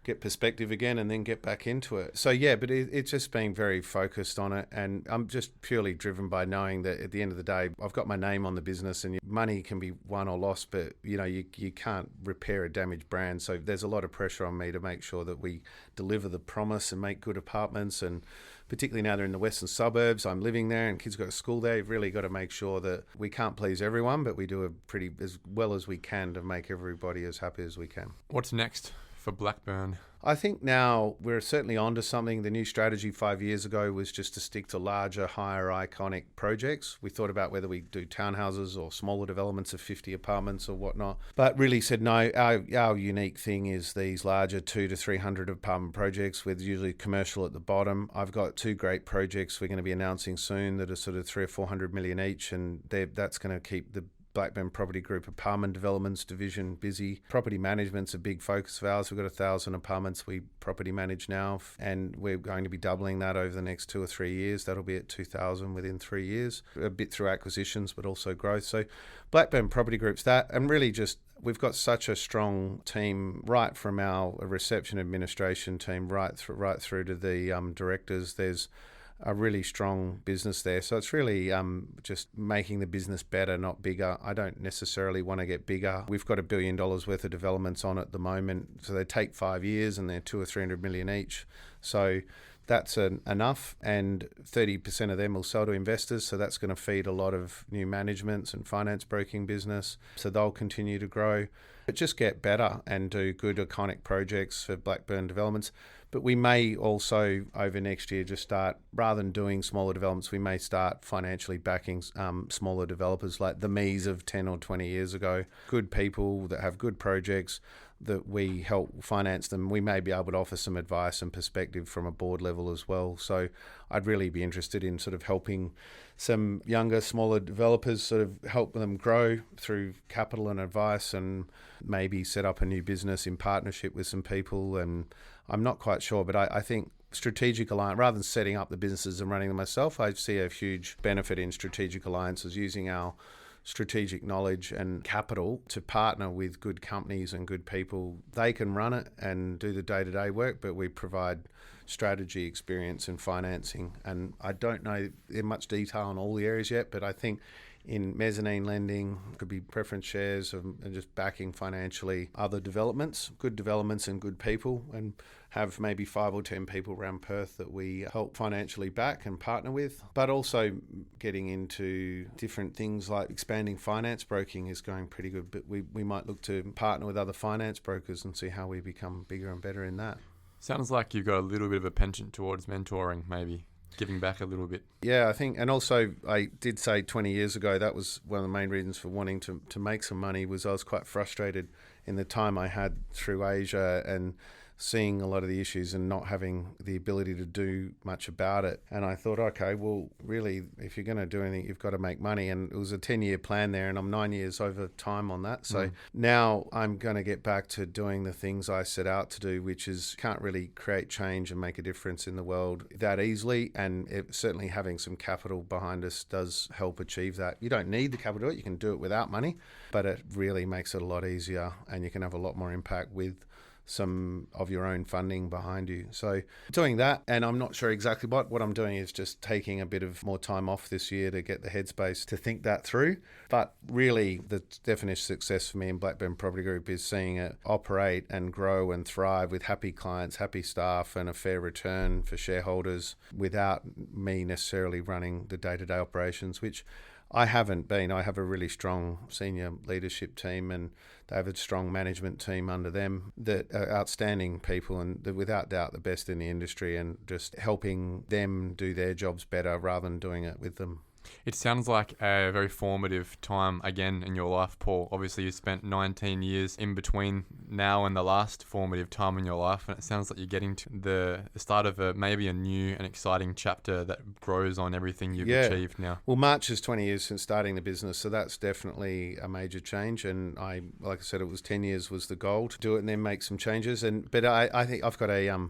get perspective again and then get back into it. So yeah, but it's just being very focused on it, and I'm just purely driven by knowing that at the end of the day, I've got my name on the business, and money can be won or lost, but you can't repair a damaged brand. So there's a lot of pressure on me to make sure that we deliver the promise and make good apartments, and particularly now they're in the western suburbs, I'm living there and kids go to school there. You've really got to make sure that we can't please everyone, but we do a pretty as well as we can to make everybody as happy as we can. What's next for Blackburne? I think now we're certainly onto something. The new strategy 5 years ago was just to stick to larger, higher, iconic projects. We thought about whether we do townhouses or smaller developments of 50 apartments or whatnot, but really said no, our unique thing is these larger 200 to 300 apartment projects with usually commercial at the bottom. I've got 2 great projects we're going to be announcing soon that are sort of 300 or 400 million each, and that's going to keep the Blackburne Property Group apartment developments division busy. Property management's a big focus of ours. We've got 1,000 apartments we property manage now, and we're going to be doubling that over the next 2 or 3 years. That'll be at 2,000 within 3 years, a bit through acquisitions, but also growth. So Blackburne Property Group's that, and really just we've got such a strong team, right from our reception administration team right through to the directors. There's a really strong business there. So it's really just making the business better, not bigger. I don't necessarily want to get bigger. We've got $1 billion worth of developments on at the moment. So they take 5 years and they're 200 or 300 million each. So that's enough, and 30% of them will sell to investors. So that's going to feed a lot of new managements and finance broking business. So they'll continue to grow, but just get better and do good iconic projects for Blackburne developments. But we may also, over next year, just start, rather than doing smaller developments, we may start financially backing smaller developers like the Me's of 10 or 20 years ago. Good people that have good projects that we help finance them. We may be able to offer some advice and perspective from a board level as well. So I'd really be interested in sort of helping some younger, smaller developers, sort of help them grow through capital and advice, and maybe set up a new business in partnership with some people. And I'm not quite sure, but I think strategic alliance, rather than setting up the businesses and running them myself, I see a huge benefit in strategic alliances, using our strategic knowledge and capital to partner with good companies and good people. They can run it and do the day-to-day work, but we provide strategy, experience and financing. And I don't know in much detail on all the areas yet, but I think in mezzanine lending, could be preference shares and just backing financially other developments, good developments and good people, and have maybe 5 or 10 people around Perth that we help financially back and partner with. But also getting into different things like expanding finance broking is going pretty good, but we might look to partner with other finance brokers and see how we become bigger and better in that. Sounds like you've got a little bit of a penchant towards mentoring, maybe. giving back a little bit. Yeah, I think, and also I did say 20 years ago, that was one of the main reasons for wanting to make some money, was I was quite frustrated in the time I had through Asia and seeing a lot of the issues and not having the ability to do much about it. And I thought, okay, well, really, if you're going to do anything, you've got to make money. And it was a 10-year plan there, and I'm 9 years over time on that. So now I'm going to get back to doing the things I set out to do, which is can't really create change and make a difference in the world that easily. And certainly having some capital behind us does help achieve that. You don't need the capital to do it. You can do it without money, but it really makes it a lot easier, and you can have a lot more impact with some of your own funding behind you. So doing that, and I'm not sure exactly what I'm doing is just taking a bit of more time off this year to get the headspace to think that through. But really the definition of success for me in Blackburne Property Group is seeing it operate and grow and thrive with happy clients, happy staff, and a fair return for shareholders without me necessarily running the day-to-day operations, which I haven't been. I have a really strong senior leadership team, and they have a strong management team under them that are outstanding people, and they're without doubt the best in the industry, and just helping them do their jobs better rather than doing it with them. It sounds like a very formative time again in your life, Paul. Obviously, you spent 19 years in between now and the last formative time in your life, and it sounds like you're getting to the start of maybe a new and exciting chapter that grows on everything you've achieved now. Well, March is 20 years since starting the business, so that's definitely a major change. And like I said, it was 10 years was the goal to do it and then make some changes. But I think I've got a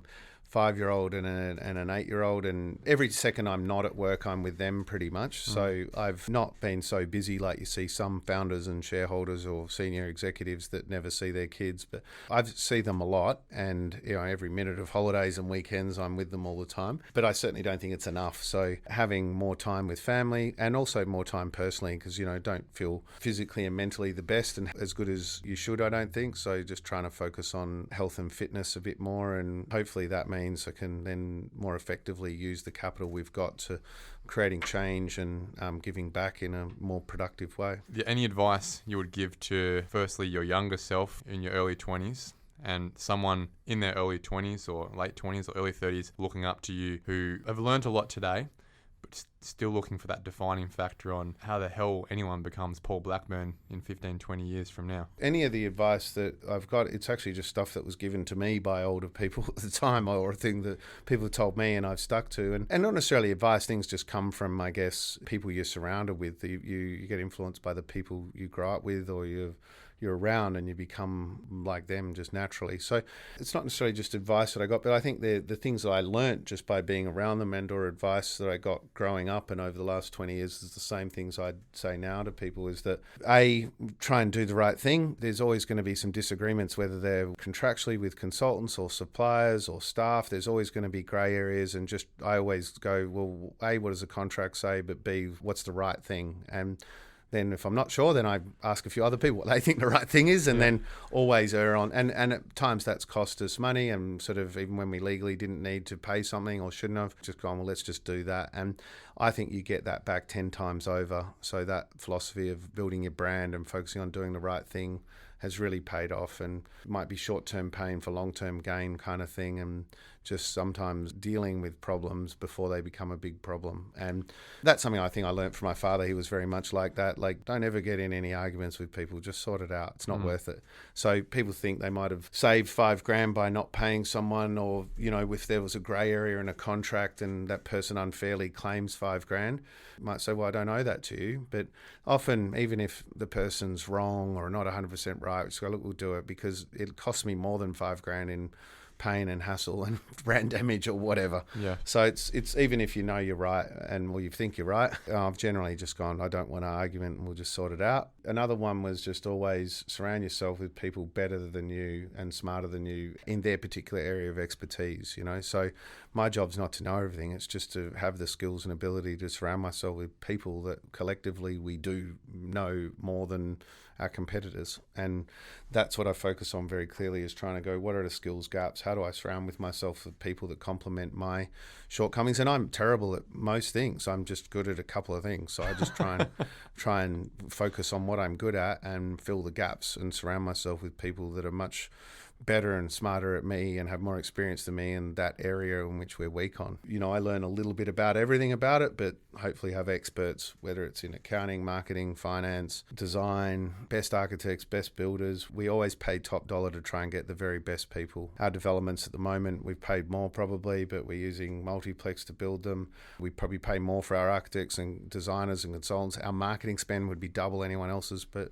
5-year-old and an 8-year-old, and every second I'm not at work, I'm with them pretty much. So I've not been so busy like you see some founders and shareholders or senior executives that never see their kids, but I see them a lot, and every minute of holidays and weekends I'm with them all the time. But I certainly don't think it's enough. So having more time with family and also more time personally, because don't feel physically and mentally the best and as good as you should, I don't think. So just trying to focus on health and fitness a bit more, and hopefully that means I can then more effectively use the capital we've got to creating change and giving back in a more productive way. Any advice you would give to, firstly, your younger self in your early 20s and someone in their early 20s or late 20s or early 30s looking up to you who have learned a lot today, but still looking for that defining factor on how the hell anyone becomes Paul Blackburne in 15, 20 years from now? Any of the advice that I've got, it's actually just stuff that was given to me by older people at the time, or a thing that people told me and I've stuck to. And not necessarily advice, things just come from, I guess, people you're surrounded with. You get influenced by the people you grow up with, or you're around, and you become like them just naturally. So it's not necessarily just advice that I got, but I think the things that I learnt just by being around them, and or advice that I got growing up and over the last 20 years is the same things I'd say now to people, is that try and do the right thing. There's always going to be some disagreements, whether they're contractually with consultants or suppliers or staff. There's always going to be grey areas, and just I always go, well, A, what does the contract say, but B, what's the right thing? And then if I'm not sure, then I ask a few other people what they think the right thing is, and then always err on. And at times that's cost us money, and sort of even when we legally didn't need to pay something or shouldn't have, just gone, well, let's just do that. And I think you get that back 10 times over. So that philosophy of building your brand and focusing on doing the right thing has really paid off, and it might be short-term pain for long-term gain kind of thing, and just sometimes dealing with problems before they become a big problem. And that's something I think I learned from my father. He was very much like that. Like, don't ever get in any arguments with people, just sort it out. It's not worth it. So people think they might have saved $5,000 by not paying someone, or, if there was a grey area in a contract and that person unfairly claims $5,000, might say, well, I don't owe that to you. But often, even if the person's wrong or not 100% right, we just go, look, we'll do it because it costs me more than $5,000 in pain and hassle and brand damage or whatever. Yeah. So it's even if you know you're right and you think you're right, I've generally just gone, I don't want an argument, and we'll just sort it out. Another one was just always surround yourself with people better than you and smarter than you in their particular area of expertise, So my job's not to know everything. It's just to have the skills and ability to surround myself with people that collectively we do know more than our competitors. And that's what I focus on very clearly, is trying to go, what are the skills gaps? How do I surround with myself with people that complement my shortcomings? And I'm terrible at most things. I'm just good at a couple of things. So I just try and focus on what I'm good at and fill the gaps, and surround myself with people that are much better and smarter at me and have more experience than me in that area in which we're weak on. I learn a little bit about everything about it, but hopefully have experts, whether it's in accounting, marketing, finance, design, best architects, best builders. We always pay top dollar to try and get the very best people. Our developments at the moment, we've paid more probably, but we're using multiplex to build them. We probably pay more for our architects and designers and consultants. Our marketing spend would be double anyone else's, but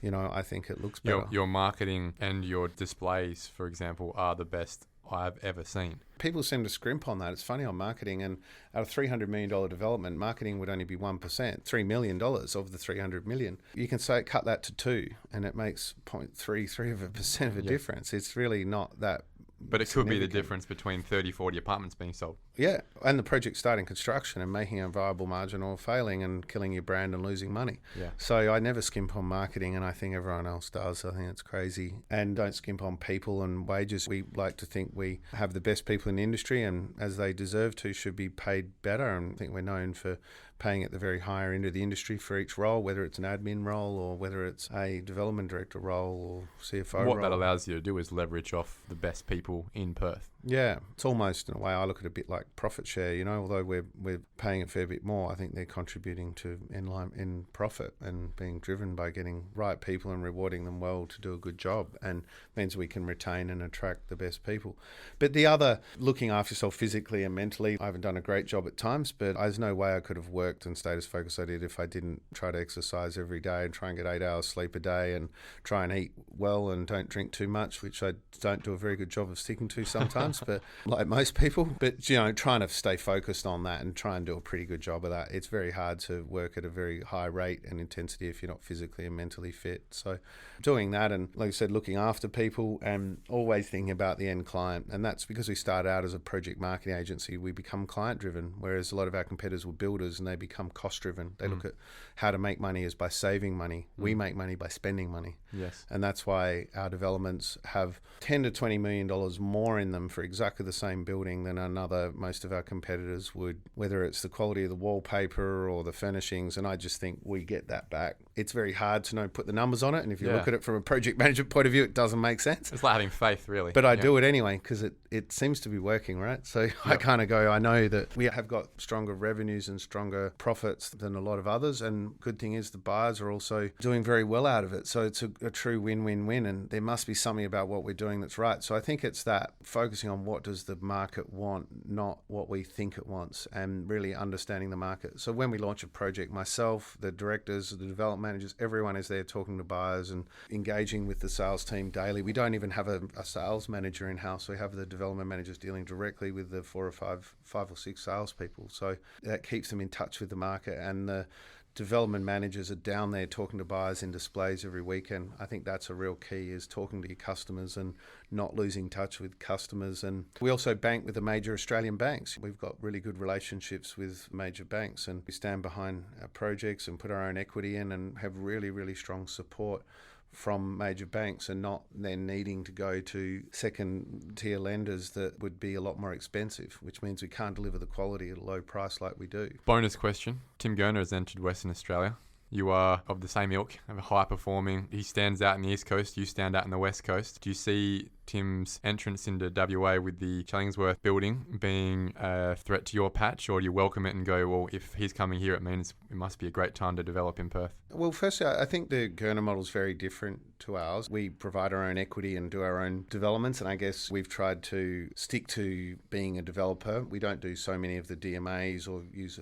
I think it looks better. Your marketing and your displays, for example, are the best I've ever seen. People seem to scrimp on that. It's funny on marketing, and out of $300 million development, marketing would only be 1%, $3 million of the $300 million. You can say cut that to 2, and it makes 0.33% of a difference. It's really not that. But it could be the difference between 30, 40 apartments being sold. Yeah, and the project starting construction and making a viable margin or failing and killing your brand and losing money. Yeah. So I never skimp on marketing, and I think everyone else does. I think it's crazy. And don't skimp on people and wages. We like to think we have the best people in the industry, and as they deserve to, should be paid better. And I think we're known for paying at the very higher end of the industry for each role, whether it's an admin role or whether it's a development director role or CFO role. What that allows you to do is leverage off the best people in Perth. Yeah, it's almost, in a way, I look at it a bit like profit share. Although we're paying a fair bit more, I think they're contributing to in profit and being driven by getting right people and rewarding them well to do a good job, and means we can retain and attract the best people. But the other, looking after yourself physically and mentally, I haven't done a great job at times, but there's no way I could have worked and stayed as focused as I did if I didn't try to exercise every day and try and get 8 hours sleep a day and try and eat well and don't drink too much, which I don't do a very good job of sticking to sometimes. But like most people, but trying to stay focused on that and try and do a pretty good job of that. It's very hard to work at a very high rate and intensity if you're not physically and mentally fit. So doing that, and like I said, looking after people and always thinking about the end client. And that's because we started out as a project marketing agency. We become client driven, whereas a lot of our competitors were builders and they become cost driven. They look at how to make money is by saving money. We make money by spending money. Yes. And that's why our developments have $10 to $20 million more in them for exactly the same building than most of our competitors would, whether it's the quality of the wallpaper or the furnishings. And I just think we get that back. It's very hard to put the numbers on it. And if you look at it from a project management point of view, it doesn't make sense. It's like having faith, really. But I do it anyway because it seems to be working, right? So I kind of go, I know that we have got stronger revenues and stronger profits than a lot of others. And good thing is the buyers are also doing very well out of it. So it's a true win-win-win. And there must be something about what we're doing that's right. So I think it's that focusing on what does the market want, not what we think it wants, and really understanding the market. So when we launch a project, myself, the directors, the development managers, everyone is there talking to buyers and engaging with the sales team daily. We don't even have a sales manager in-house. We have the development managers dealing directly with the 4 or 5 or 6 salespeople. So that keeps them in touch with the market, and the development managers are down there talking to buyers in displays every weekend. I think that's a real key, is talking to your customers and not losing touch with customers. And we also bank with the major Australian banks. We've got really good relationships with major banks, and we stand behind our projects and put our own equity in and have really, really strong support from major banks, and not then needing to go to second tier lenders that would be a lot more expensive, which means we can't deliver the quality at a low price like we do. Bonus question. Tim Gurner has entered Western Australia. You are of the same ilk, high performing. He stands out in the East Coast, you stand out in the West Coast. Do you see Tim's entrance into WA with the Chellingsworth building being a threat to your patch, or do you welcome it and go, well, if he's coming here, it means it must be a great time to develop in Perth? Well, firstly, I think the Gurner model is very different to ours. We provide our own equity and do our own developments, and I guess we've tried to stick to being a developer. We don't do so many of the DMAs or use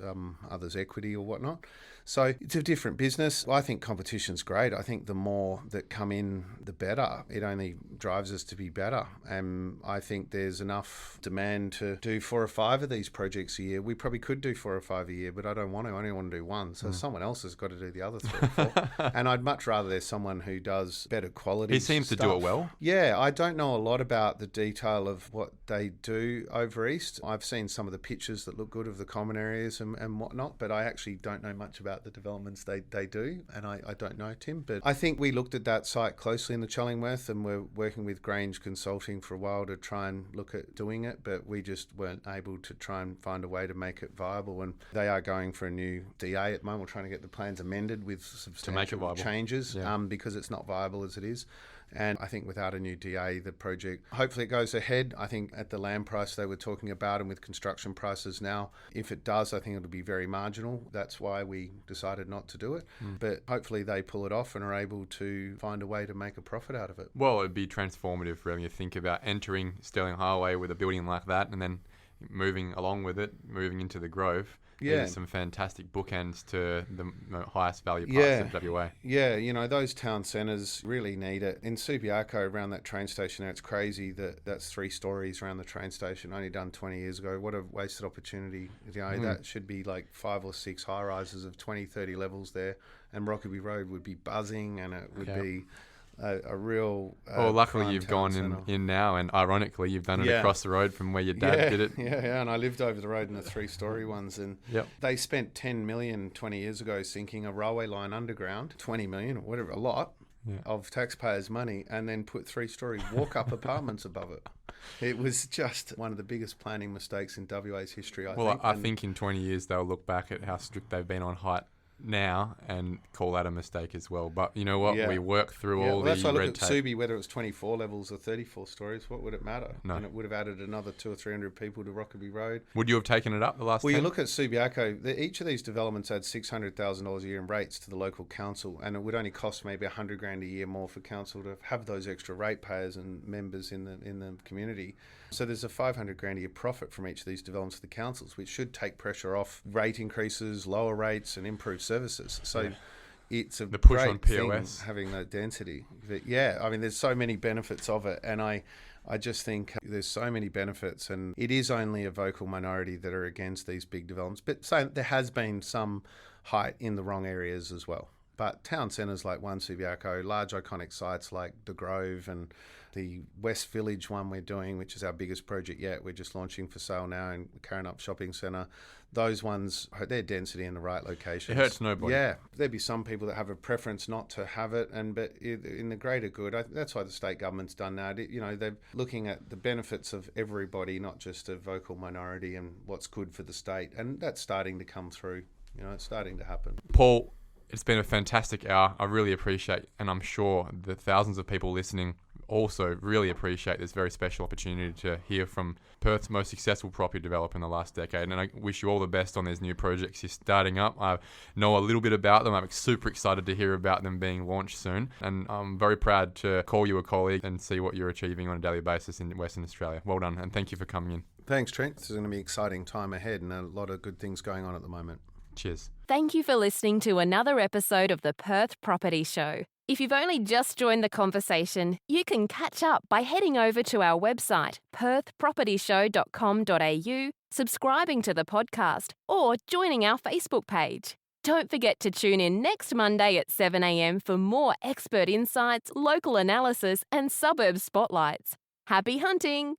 others' equity or whatnot. So it's a different business. I think competition's great. I think the more that come in, the better. It only drives us to be better. And I think there's enough demand to do 4 or 5 of these projects a year. We probably could do 4 or 5 a year, but I don't want to. I only want to do 1. So someone else has got to do the other 3 or 4. And I'd much rather there's someone who does better quality He seems stuff. to do it well. Yeah, I don't know a lot about the detail of what they do over East. I've seen some of the pictures that look good of the common areas and whatnot, but I actually don't know much about the developments they do, and I don't know, Tim. But I think we looked at that site closely in the Chellingworth, and we're working with Grange Consulting for a while to try and look at doing it, but we just weren't able to try and find a way to make it viable. And they are going for a new DA at the moment. We're trying to get the plans amended with substantial changes because it's not viable as it is. And I think without a new DA, the project, hopefully it goes ahead. I think at the land price they were talking about and with construction prices now, if it does, I think it'll be very marginal. That's why we decided not to do it. But hopefully they pull it off and are able to find a way to make a profit out of it. Well, it'd be transformative really. You think about entering Stirling Highway with a building like that and then moving along with it, moving into the Grove. Yeah. There's some fantastic bookends to the highest value parts of WA. Yeah, you know, those town centres really need it. In Subiaco, around that train station there, it's crazy that that's 3 stories around the train station, only done 20 years ago. What a wasted opportunity. You know, that should be like 5 or 6 high-rises of 20, 30 levels there, and Rockaby Road would be buzzing, and it would be a real well, luckily prime you've town gone centre. in now, and ironically you've done it across the road from where your dad did it. Yeah, and I lived over the road in the 3-story ones, and they spent 10 million 20 years ago sinking a railway line underground, 20 million or whatever, a lot of taxpayers' money, and then put 3-story walk-up apartments above it. It was just one of the biggest planning mistakes in WA's history, I think. I think in 20 years they'll look back at how strict they've been on height now and call that a mistake as well. But you know what? We work through all the that's why I look red at tape. Subi, whether it was 24 levels or 34 stories, what would it matter? No. And it would have added another 200 or 300 people to Rockaby Road. Would you have taken it up the last 10? You look at Subiaco, each of these developments add $600,000 a year in rates to the local council, and it would only cost maybe $100,000 a year more for council to have those extra ratepayers and members in the community. So there's a $500,000 a year profit from each of these developments to the councils, which should take pressure off rate increases, lower rates, and improve services. So it's a the push great on POS thing having that density. But I mean, there's so many benefits of it, and I just think there's so many benefits, and it is only a vocal minority that are against these big developments. But so there has been some height in the wrong areas as well. But town centres like One Subiaco, large iconic sites like the Grove and the West Village one we're doing, which is our biggest project yet. We're just launching for sale now in Carrinup Shopping Centre. Those ones, their density in the right locations. It hurts nobody. Yeah, there'd be some people that have a preference not to have it, but in the greater good, that's why the state government's done that. You know, they're looking at the benefits of everybody, not just a vocal minority, and what's good for the state. And that's starting to come through. You know, it's starting to happen. Paul, it's been a fantastic hour. I really appreciate, and I'm sure the thousands of people listening also really appreciate this very special opportunity to hear from Perth's most successful property developer in the last decade. And I wish you all the best on these new projects you're starting up. I know a little bit about them. I'm super excited to hear about them being launched soon. And I'm very proud to call you a colleague and see what you're achieving on a daily basis in Western Australia. Well done, and thank you for coming in. Thanks, Trent. This is going to be an exciting time ahead and a lot of good things going on at the moment. Cheers. Thank you for listening to another episode of the Perth Property Show. If you've only just joined the conversation, you can catch up by heading over to our website, perthpropertyshow.com.au, subscribing to the podcast, or joining our Facebook page. Don't forget to tune in next Monday at 7 a.m. for more expert insights, local analysis, and suburb spotlights. Happy hunting!